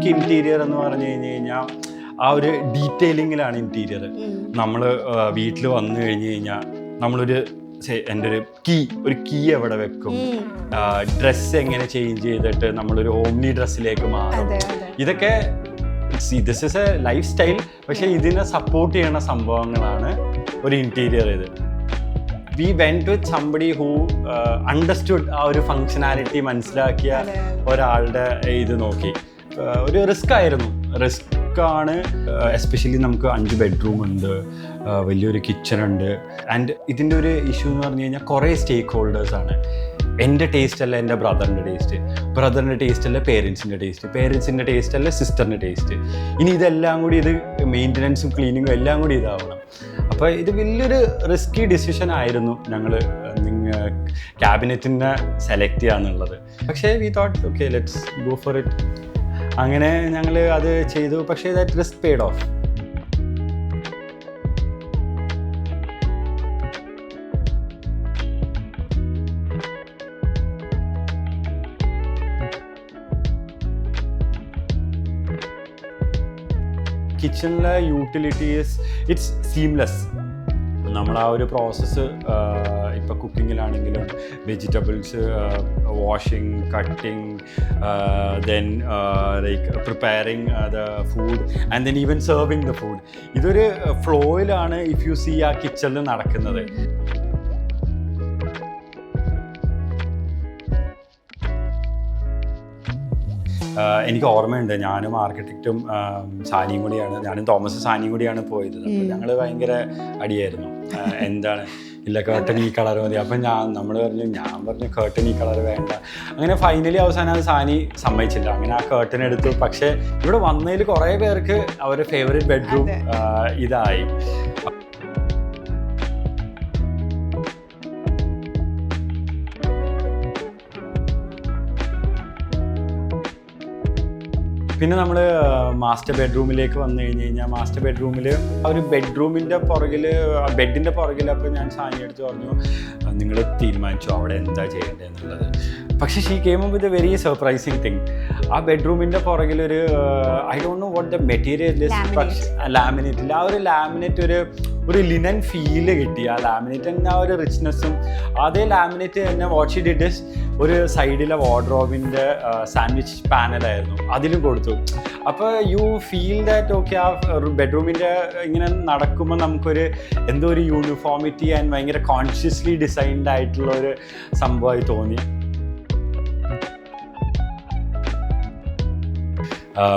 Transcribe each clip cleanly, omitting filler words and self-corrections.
ശരിക്കും ഇൻറ്റീരിയർ എന്ന് പറഞ്ഞു കഴിഞ്ഞാൽ ആ ഒരു ഡീറ്റെയിലിങ്ങിലാണ് ഇൻറ്റീരിയർ. നമ്മൾ വീട്ടിൽ വന്നു കഴിഞ്ഞ് കഴിഞ്ഞാൽ നമ്മളൊരു എൻ്റെ ഒരു കീ എവിടെ വെക്കും, ഡ്രസ്സ് എങ്ങനെ ചേഞ്ച് ചെയ്തിട്ട് നമ്മളൊരു ഓംനി ഡ്രസ്സിലേക്ക് മാറും, ഇതൊക്കെ this is a lifestyle. പക്ഷേ ഇതിനെ സപ്പോർട്ട് ചെയ്യുന്ന സംഭവങ്ങളാണ് ഒരു ഇൻറ്റീരിയർ. ഇത് we went with somebody who understood ആ ഒരു ഫങ്ഷനാലിറ്റി മനസ്സിലാക്കിയ ഒരാളുടെ ഇത് നോക്കി. ഒരു റിസ്ക് ആയിരുന്നു, റിസ്ക്കാണ്. എസ്പെഷ്യലി നമുക്ക് 5 ബെഡ്റൂം ഉണ്ട്, വലിയൊരു കിച്ചൺ ഉണ്ട്. ആൻഡ് ഇതിൻ്റെ ഒരു ഇഷ്യൂ എന്ന് പറഞ്ഞു കഴിഞ്ഞാൽ കുറേ സ്റ്റേക്ക് ഹോൾഡേഴ്സാണ്. എൻ്റെ ടേസ്റ്റ് അല്ല എൻ്റെ ബ്രദറിൻ്റെ ടേസ്റ്റ്, ബ്രദറിൻ്റെ ടേസ്റ്റ് അല്ല പേരൻസിൻ്റെ ടേസ്റ്റ്, പേരൻസിൻ്റെ ടേസ്റ്റ് അല്ല സിസ്റ്ററിൻ്റെ ടേസ്റ്റ്. ഇനി ഇതെല്ലാം കൂടി ഇത് മെയിൻ്റനൻസും ക്ലീനിങ്ങും എല്ലാം കൂടി ഇതാവണം. അപ്പോൾ ഇത് വലിയൊരു റിസ്കി ഡിസിഷൻ ആയിരുന്നു ഞങ്ങൾ ക്യാബിനറ്റിനെ സെലക്ട് ചെയ്യാന്നുള്ളത്. പക്ഷേ we thought okay let's go for it. അങ്ങനെ ഞങ്ങൾ അത് ചെയ്തു. പക്ഷേ ദാറ്റ് റിസ്ക് പെയ്ഡ് ഓഫ്. കിച്ചണിലെ യൂട്ടിലിറ്റീസ് ഇറ്റ്സ് സീംലെസ്. നമ്മൾ ആ ഒരു പ്രോസസ്സ് ഇപ്പോൾ കുക്കിങ്ങിലാണെങ്കിലും vegetables washing, cutting, then like preparing the food and then even serving the food, ഇതൊരു ഫ്ലോയിലാണ് ഇഫ് യു സീ ആ കിച്ചണിൽ നടക്കുന്നത്. എനിക്ക് ഓർമ്മയുണ്ട്, ഞാനും ആർക്കിടെക്റ്റും സാനിയും കൂടിയാണ്, ഞാനും തോമസ് സാനിയും കൂടിയാണ് പോയത്. അപ്പോൾ ഞങ്ങൾ ഭയങ്കര അടിയായിരുന്നു. എന്താണ് ഇല്ല കേർട്ടൻ ഈ കളർ മതി. അപ്പം ഞാൻ പറഞ്ഞു കേർട്ടൻ ഈ കളർ വേണ്ട. അങ്ങനെ ഫൈനലി അവസാനം അത് സാനി സമ്മതിച്ചില്ല. അങ്ങനെ ആ കേർട്ടൻ എടുത്തു. പക്ഷേ ഇവിടെ വന്നതിൽ കുറേ പേർക്ക് അവരുടെ ഫേവറേറ്റ് ബെഡ്റൂം ഇതായി. പിന്നെ നമ്മൾ മാസ്റ്റർ ബെഡ്റൂമിലേക്ക് വന്നു കഴിഞ്ഞ് കഴിഞ്ഞാൽ മാസ്റ്റർ ബെഡ്റൂമിൽ ആ ഒരു ബെഡ്റൂമിൻ്റെ പുറകിൽ, ബെഡിൻ്റെ പുറകിൽ, അപ്പോൾ ഞാൻ സാനി എടുത്ത് പറഞ്ഞു നിങ്ങൾ തീരുമാനിച്ചു അവിടെ എന്താ ചെയ്യേണ്ടതെന്നുള്ളത്. പക്ഷേ she came up with a very surprising thing. ആ ബെഡ്റൂമിൻ്റെ പുറകിലൊരു I don't know what the material is, പക്ഷേ ലാമിനേറ്റിൽ ആ ഒരു ലാമിനേറ്റ് ഒരു ലിനൻ ഫീല് കിട്ടി. ആ ലാമിനേറ്റിൻ്റെ ആ ഒരു റിച്ച്നെസ്സും അതേ ലാമിനേറ്റ് തന്നെ വാട്ട് ഷീ ഡിഡ് ഇസ് ഒരു സൈഡിലെ വാർഡ്രോബിൻ്റെ സാൻഡ്വിച്ച് പാനലായിരുന്നു, അതിലും കൊടുത്തു. അപ്പോൾ യു ഫീൽ ദാറ്റ് ഓക്കെ ആ ബെഡ്റൂമിൻ്റെ ഇങ്ങനെ നടക്കുമ്പോൾ നമുക്കൊരു എന്തോ ഒരു യൂണിഫോമിറ്റി ആൻഡ് ഭയങ്കര കോൺഷ്യസ്ലി ഡിസൈൻഡ് ആയിട്ടുള്ള ഒരു സംഭവമായി തോന്നി.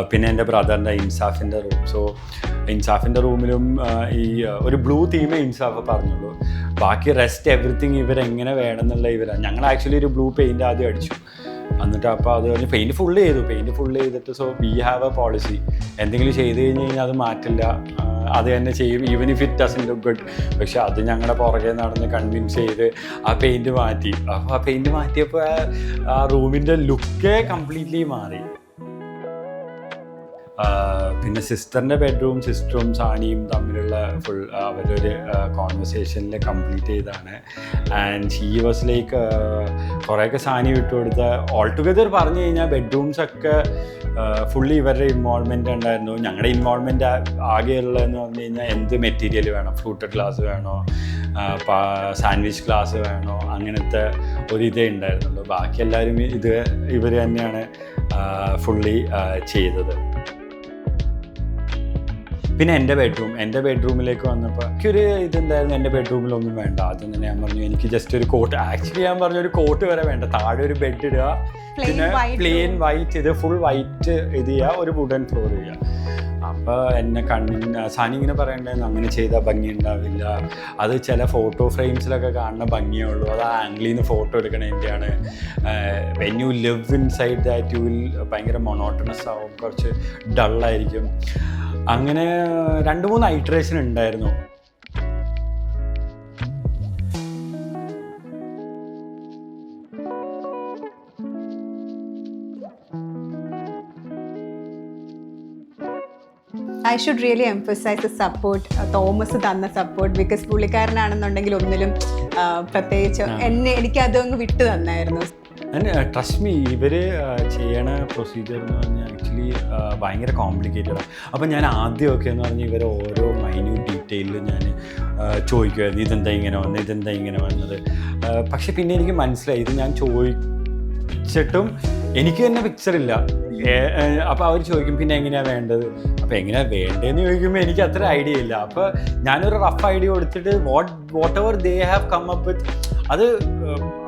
പിന്നെ എൻ്റെ ബ്രദറിൻ്റെ ഇൻസാഫിൻ്റെ റൂം. സോ ഇൻസാഫിൻ്റെ റൂമിലും ഈ ഒരു ബ്ലൂ തീമേ ഇൻസാഫ് പറഞ്ഞുള്ളൂ. ബാക്കി റെസ്റ്റ് എവറിത്തിങ് ഇവരെങ്ങനെ വേണമെന്നുള്ള ഞങ്ങൾ ആക്ച്വലി ഒരു ബ്ലൂ പെയിൻറ്റ് ആദ്യം അടിച്ചു. എന്നിട്ട് അപ്പോൾ അത് കഴിഞ്ഞ് പെയിൻറ്റ് ഫുള്ള് ചെയ്തിട്ട് so we have A policy, എന്തെങ്കിലും ചെയ്ത് കഴിഞ്ഞ് കഴിഞ്ഞാൽ അത് മാറ്റില്ല, അത് തന്നെ ചെയ്യും even if it doesn't look good. പക്ഷെ അത് ഞങ്ങളുടെ പുറകെ നടന്ന് കൺവിൻസ് ചെയ്ത് ആ പെയിൻറ്റ് മാറ്റി. അപ്പോൾ ആ പെയിൻറ്റ് മാറ്റിയപ്പോൾ ആ റൂമിൻ്റെ ലുക്കേ കംപ്ലീറ്റ്ലി മാറി. പിന്നെ സിസ്റ്ററിൻ്റെ ബെഡ്റൂം സിസ്റ്ററും സാനിയും തമ്മിലുള്ള അവരൊരു കോൺവെർസേഷനിൽ കംപ്ലീറ്റ് ചെയ്താണ്. ആൻഡ് ഷീ വാസ് ലൈക്ക് കുറേയൊക്കെ സാനി വിട്ടുകൊടുത്ത ഓൾ ടുഗദർ പറഞ്ഞു കഴിഞ്ഞാൽ ബെഡ്റൂംസൊക്കെ ഫുള്ളി ഇവരുടെ ഇൻവോൾവ്മെൻ്റ് ഉണ്ടായിരുന്നു. ഞങ്ങളുടെ ഇൻവോൾവ്മെൻ്റ് ആകെയുള്ളതെന്ന് പറഞ്ഞു കഴിഞ്ഞാൽ എന്ത് മെറ്റീരിയൽ വേണം, ഫ്ലൂട്ടഡ് ഗ്ലാസ് വേണോ, സാൻഡ്വിച്ച് ഗ്ലാസ് വേണോ, അങ്ങനത്തെ ഒരിതേ ഉണ്ടായിരുന്നുള്ളൂ. ബാക്കി എല്ലാവരും ഇവർ തന്നെയാണ് ഫുള്ളി ചെയ്തത്. പിന്നെ എൻ്റെ ബെഡ്റൂമിലേക്ക് വന്നപ്പോൾ എനിക്കൊരു ഇതുണ്ടായിരുന്നു, എൻ്റെ ബെഡ്റൂമിലൊന്നും വേണ്ട. ആദ്യം തന്നെ ഞാൻ പറഞ്ഞു എനിക്ക് ജസ്റ്റ് ഒരു കോട്ട്, ആക്ച്വലി ഞാൻ പറഞ്ഞു ഒരു കോട്ട് വരെ വേണ്ട, താഴെ ഒരു ബെഡ് ഇടുക, പിന്നെ പ്ലെയിൻ വൈറ്റ്, ഇത് ഫുൾ വൈറ്റ് ഇത് ചെയ്യുക, ഒരു വുഡൻ ഫ്ലോർ ചെയ്യുക. അപ്പോൾ എന്നെ സാനി ഇങ്ങനെ പറയണ്ടായിരുന്നു അങ്ങനെ ചെയ്താൽ ഭംഗി ഉണ്ടാവില്ല, അത് ചില ഫോട്ടോ ഫ്രെയിംസിലൊക്കെ കാണുന്ന ഭംഗിയേ ഉള്ളൂ, അത് ആ ആംഗിളിൽ നിന്ന് ഫോട്ടോ എടുക്കണതിൻ്റെയാണ്. When you live inside that you will ഭയങ്കര മൊണോട്ടണസ് ആവും, കുറച്ച് ഡള്ളായിരിക്കും. അങ്ങനെ 2-3 ഐറ്ററേഷൻ ഉണ്ടായിരുന്നു. I should really emphasize the support, Thomas തന്ന സപ്പോർട്ട്, ബിക്കോസ് പുള്ളിക്കാരനാണെന്നുണ്ടെങ്കിൽ ഒന്നിലും പ്രത്യേകിച്ച് എനിക്ക് അതങ്ങ് വിട്ടു തന്നായിരുന്നു. ട്രസ്റ്റ് മീ, ഇവർ ചെയ്യണ പ്രൊസീജിയർ എന്ന് പറഞ്ഞാൽ ആക്ച്വലി ഭയങ്കര കോംപ്ലിക്കേറ്റഡാണ്. അപ്പം ഞാൻ ആദ്യമൊക്കെ എന്ന് പറഞ്ഞാൽ ഇവരെ ഓരോ മൈന്യൂട്ട് ഡീറ്റെയിലിൽ ഞാൻ ചോദിക്കുമായിരുന്നു, ഇതെന്താ ഇങ്ങനെ വന്നത്, ഇതെന്താ ഇങ്ങനെ വന്നത്. പക്ഷെ പിന്നെ എനിക്ക് മനസ്സിലായി ഇത് ഞാൻ ചോദിച്ചിട്ടും എനിക്ക് തന്നെ പിക്ചറില്ല. അപ്പോൾ അവർ ചോദിക്കും പിന്നെ എങ്ങനെയാണ് വേണ്ടത്, അപ്പോൾ എങ്ങനെയാണ് വേണ്ടതെന്ന് ചോദിക്കുമ്പോൾ എനിക്ക് അത്ര ഐഡിയ ഇല്ല. അപ്പോൾ ഞാനൊരു റഫ് ഐഡിയ കൊടുത്തിട്ട് whatever they have come up with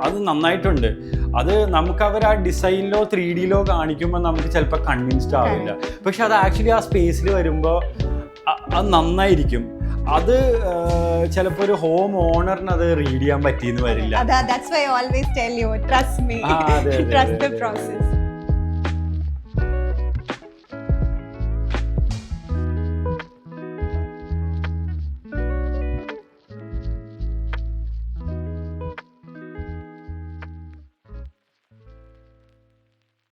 അത് നന്നായിട്ടുണ്ട്. അത് നമുക്ക് അവർ ആ ഡിസൈനിലോ 3Dയിലോ കാണിക്കുമ്പോൾ നമുക്ക് ചിലപ്പോൾ കൺവിൻസ്ഡ് ആവില്ല. പക്ഷെ അത് ആക്ച്വലി ആ സ്പേസിൽ വരുമ്പോൾ അത് നന്നായിരിക്കും. അത് ചിലപ്പോൾ ഒരു ഹോം ഓണറിന് അത് റീഡ് ചെയ്യാൻ പറ്റിയെന്ന് വരില്ല. That's why I always tell you, trust me. Trust the process.